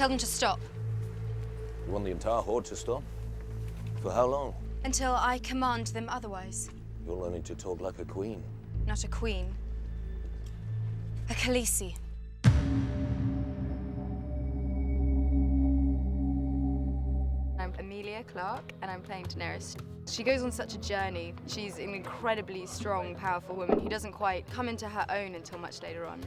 Tell them to stop. You want the entire horde to stop? For how long? Until I command them otherwise. You're learning to talk like a queen. Not a queen. A Khaleesi. I'm Emilia Clarke, and I'm playing Daenerys. She goes on such a journey. She's an incredibly strong, powerful woman who doesn't quite come into her own until much later on.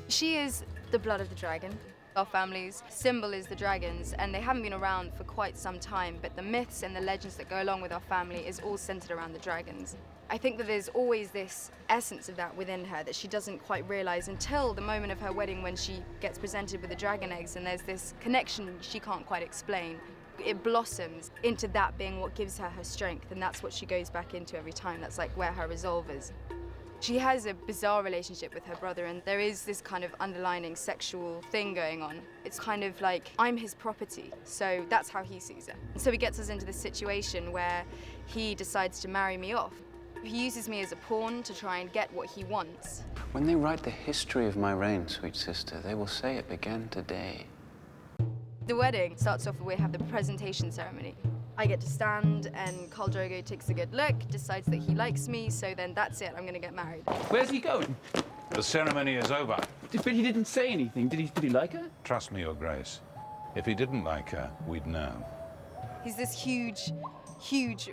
She is the blood of the dragon. Our family's symbol is the dragons, and they haven't been around for quite some time, but the myths and the legends that go along with our family is all centered around the dragons. I think that there's always this essence of that within her that she doesn't quite realize until the moment of her wedding, when she gets presented with the dragon eggs, and there's this connection she can't quite explain. It blossoms into that being what gives her her strength, and that's what she goes back into every time. That's like where her resolve is. She has a bizarre relationship with her brother, and there is this kind of underlining sexual thing going on. It's kind of like, I'm his property, so that's how he sees her. And so he gets us into this situation where he decides to marry me off. He uses me as a pawn to try and get what he wants. When they write the history of my reign, sweet sister, they will say it began today. The wedding starts off where we have the presentation ceremony. I get to stand, and Khal Drogo takes a good look, decides that he likes me, so then that's it, I'm gonna get married. Where's he going? The ceremony is over. But he didn't say anything. Did he like her? Trust me, Your Grace. If he didn't like her, we'd know. He's this huge,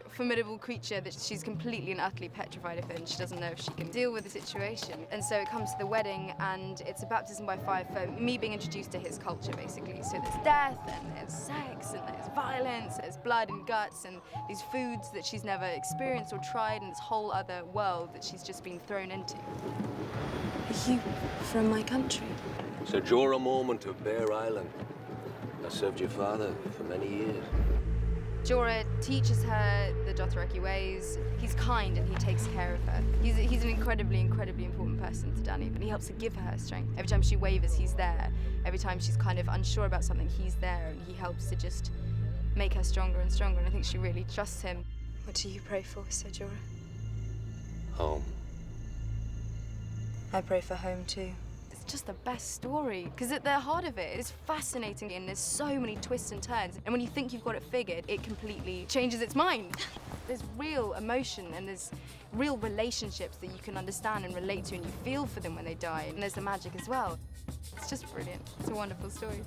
formidable creature that she's completely and utterly petrified of, and she doesn't know if she can deal with the situation. And so it comes to the wedding, and it's a baptism by fire for me being introduced to his culture, basically. So there's death, and there's sex, and there's violence, there's blood and guts, and these foods that she's never experienced or tried, and this whole other world that she's just been thrown into. Are you from my country? It's a Jorah moment of Bear Island. I served your father for many years. Jorah teaches her the Dothraki ways. He's kind and he takes care of her. He's an incredibly important person to Dany, but he helps to give her strength. Every time she wavers, he's there. Every time she's kind of unsure about something, he's there, and he helps to just make her stronger and stronger, and I think she really trusts him. What do you pray for, Sir Jorah? Home. I pray for home too. It's just the best story, because at the heart of it, it's fascinating, and there's so many twists and turns, and when you think you've got it figured, it completely changes its mind. There's real emotion, and there's real relationships that you can understand and relate to, and you feel for them when they die, and there's the magic as well. It's just brilliant. It's a wonderful story.